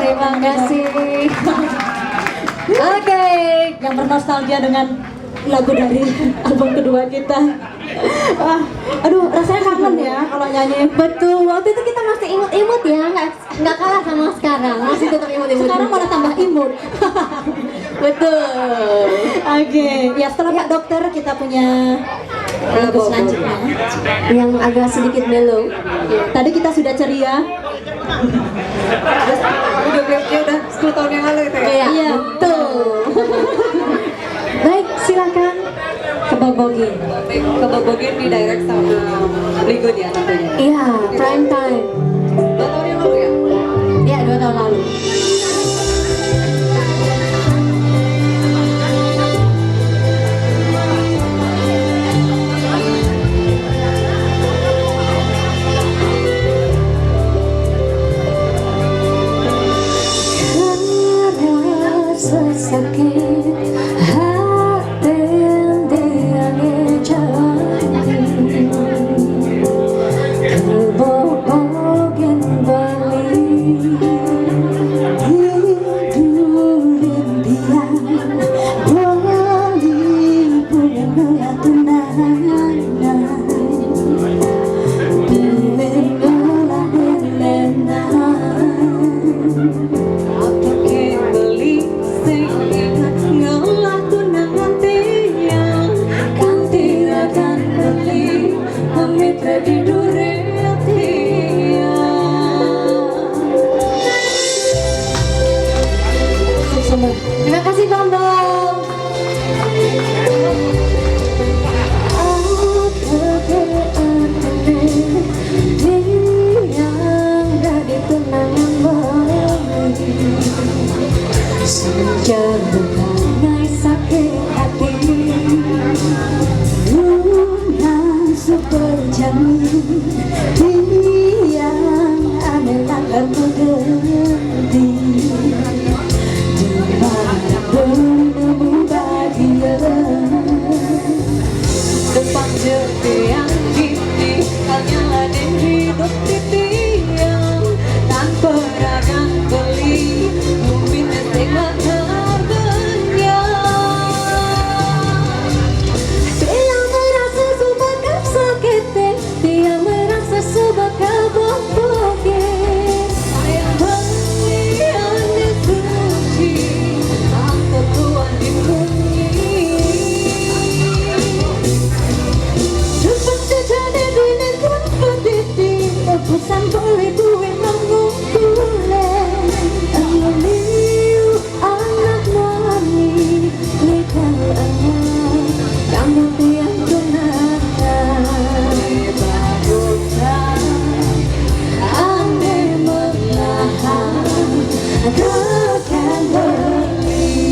Terima kasih. Oke, yang bernostalgia dengan lagu dari album kedua kita. Wah, aduh, rasanya kangen ya kalau nyanyi. betul. Waktu itu kita masih imut-imut ya, nggak kalah sama sekarang. Masih tetap imut-imut. Sekarang malah tambah imut. Betul. Oke, ya setelah Pak Dokter kita punya lagu selanjutnya. Yang agak sedikit mellow. Tadi kita sudah ceria. Video klipnya udah 10 tahun yang lalu itu ya? Iya, betul. Baik, silakan. Kebabogin. Kebabogin di direct sama Ligo dia tentunya. Iya, prime time. 2 tahun yang lalu ya? Iya, 2 tahun lalu. Sakit hati yang jatuh kebobogan balik tidurin dia balik pulang melatunan Bilingulah dilenan Terima kasih Bambang. Sejak bukanai sakit hati lunas berjamin yang aneh akan berhenti Depan jeti yang kini hanya ada hidup di tiang tanpa ragan beli bumi stigma harganya. Dia merasa sebagai sakit, dia merasa sebagai boboge. Ayah bagian suci tanpa tuan dipunyi. Pesan boleh gue mengumpulnya Liu anak mami Lekal anak Kamu tiang kenangan Bagusan Ane melahan Takkan beli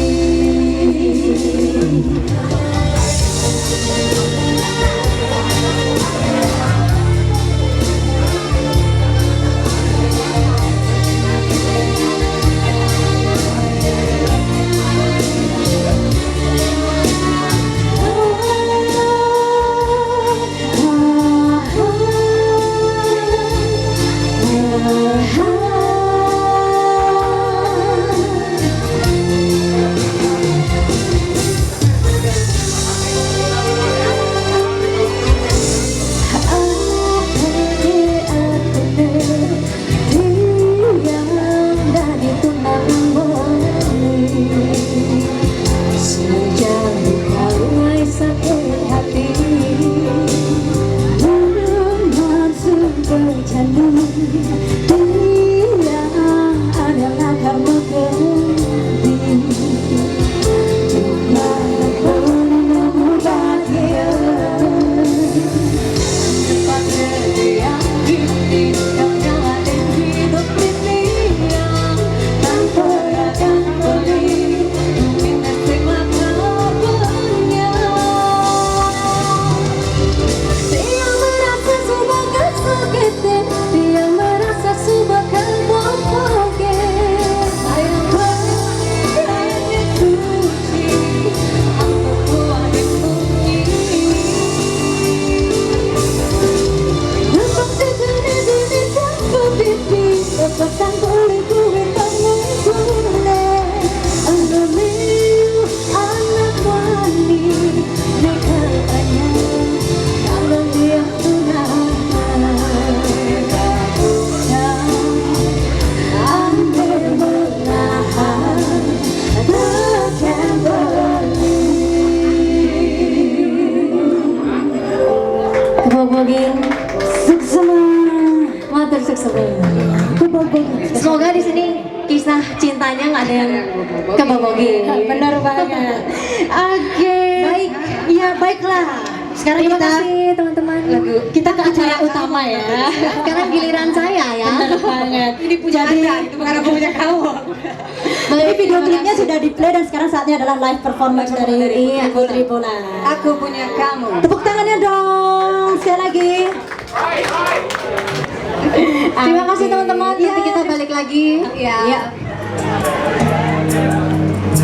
kisah cintanya nggak ada yang kebobogi. Benar banget. Oke. Baik. Iya, baiklah. Sekarang Terima kita kasih teman-teman. kita ke acara utama ya. Sekarang giliran saya ya. Benar banget. Ini punya Anda, itu bukan aku punya kamu. Jadi video klipnya sudah di play dan sekarang saatnya adalah live performance dari Iya. Putri Bola. Aku punya kamu. Tepuk tangannya dong sekali lagi. Terima kasih teman-teman. Iya. Nanti kita balik lagi. Ya. Ya.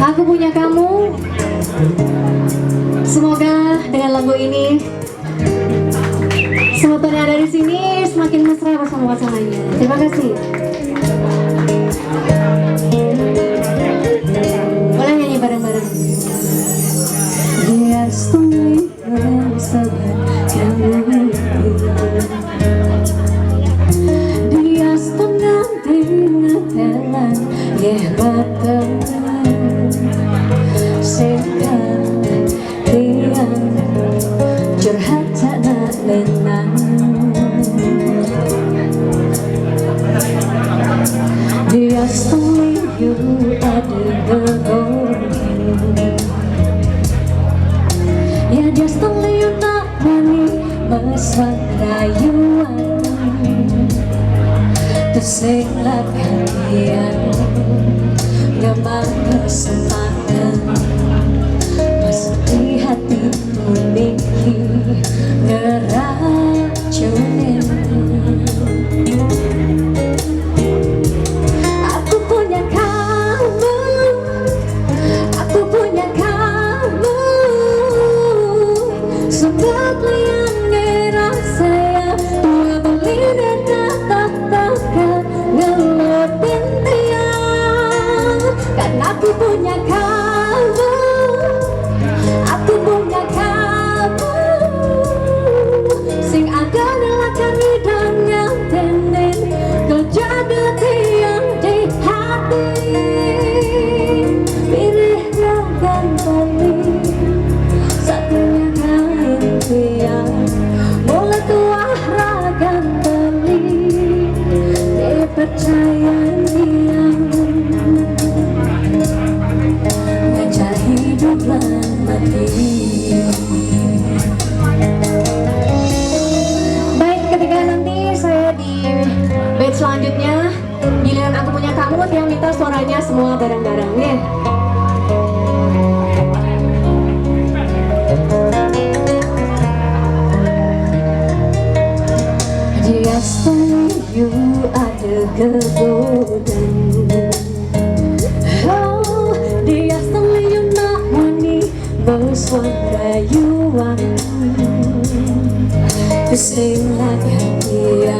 Aku punya kamu. Semoga dengan lagu ini semua yang ada di sini semakin mesra bersama pasangannya. Terima kasih. Boleh nyanyi bareng-bareng. Dia sungguh sabar kamu. Dia setengah dengan ya batang sekarang dia curhat tak lenang. Dia selalu ada bergolong. Ya dia selalu nak wani mesra rayuan. Terselakkan dia ngemang kesempatan. Masuk di hatiku niki ngeracunin. Aku punya kamu, aku punya kamu. Sebab yang ngerasa ya tua beli dan tak ngelutin tiang. Kan aku punya kamu, aku punya kamu. Sing ada nelakan hidang yang tenin kejaga tiang di hati. Pilih ragan balik satunya kain tiang. Mulai tua ragan balik dipercaya tiang. Ngajak hidup lan mati. Baik, ketika nanti saya di batch selanjutnya giliran aku punya kamu, yang minta suaranya semua bareng-bareng ya. Dia selalu ada kegodaan. Oh, dia selalu nak wani bersuarayuan. Keselakkan dia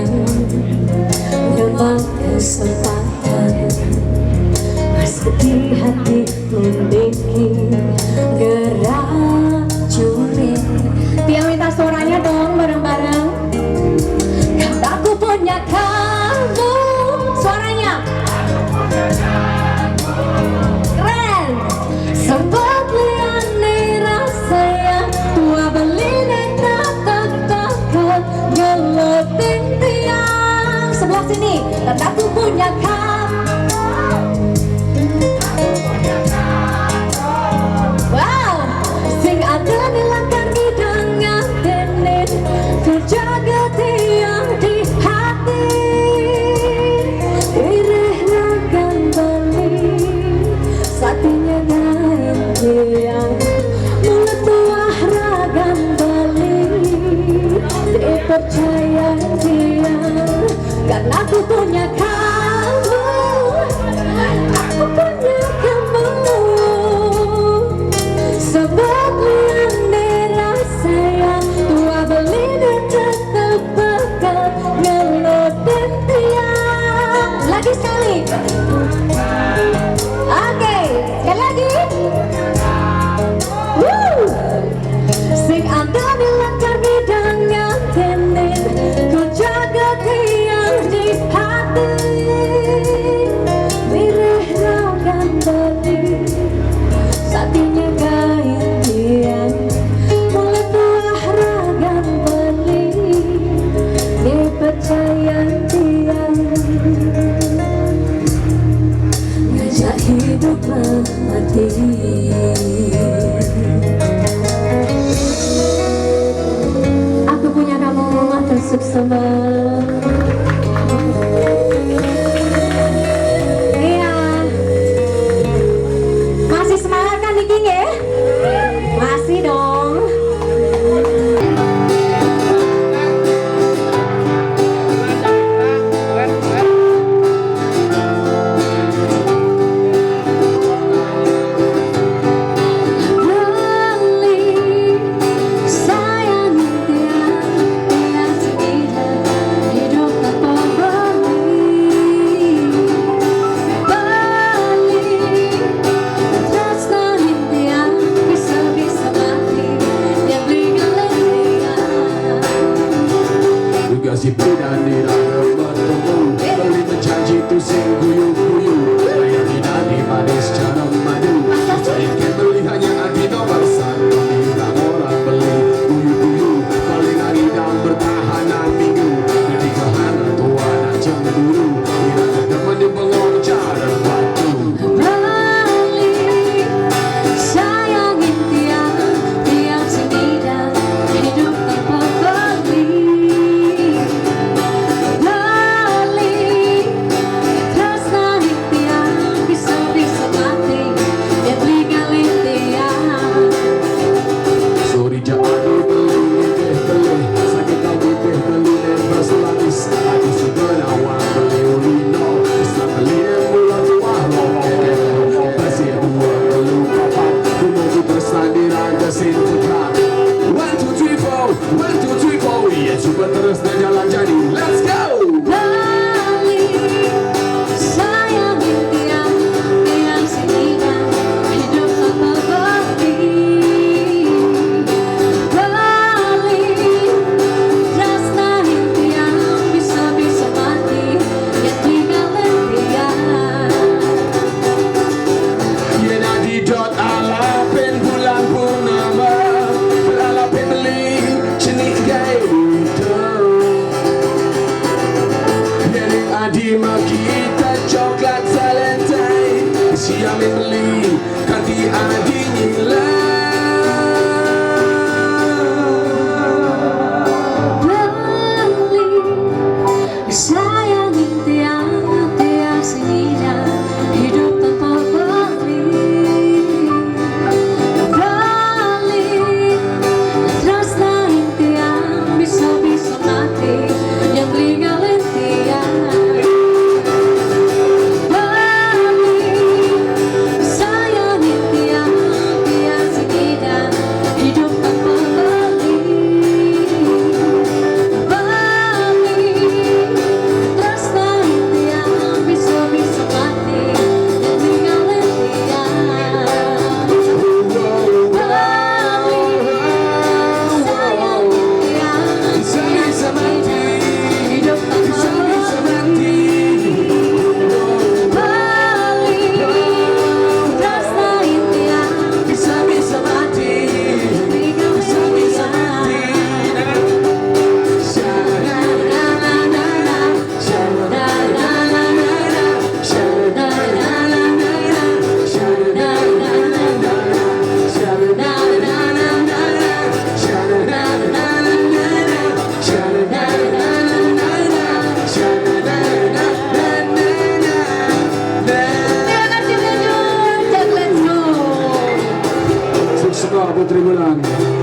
ngemang kesempatan. Masuk di hatiku niki ngeracunin. Tiang minta suaranya dong bareng-bareng. Aku punya kamu. Suaranya keren. Sebab liane rasa yang tua beli dan tak ngelutin tiang. Sebelah sini. Dan aku punya kamu. Wow. Sing ada nilakan hidang ngantenin kejaga tiang di hati. Irih ragan balik satunya gain tiang. Mulut tuah ragan balik dipercaya tiang. Kan aku punya kamu, aku punya kamu. Sebab yang dirasa yang tua beli dan tetap bakal ngelutin tiang. Lagi sekali. Oke, sekali lagi. Woo. Sing ada bilang kami dan yang tenin ku jaga tiang di hati. hidup mati. Aku punya kamu terusuk sama. Iya. Masih semangat kan Niki ya? Masih dong. Si bidan di dalam bertemu beli menjanji tu sing guyu-guyu layani nadi manis cara madu saya beli hanya adi nomor satu bilang orang beli guyu-guyu paling hari dan bertahanan minggu jadi kehana tua dan cemburu tidak ada teman di bengong cara batu Balik sayangin tiang semida hidup tanpa balik. Kita coklat Valentine siang beli kanti adi nilai Sayangin tiang senja hidup tanpa balik. Balik tresnain tiang bisa-bisa mati yang tinggalin tiang. Putri Bulan.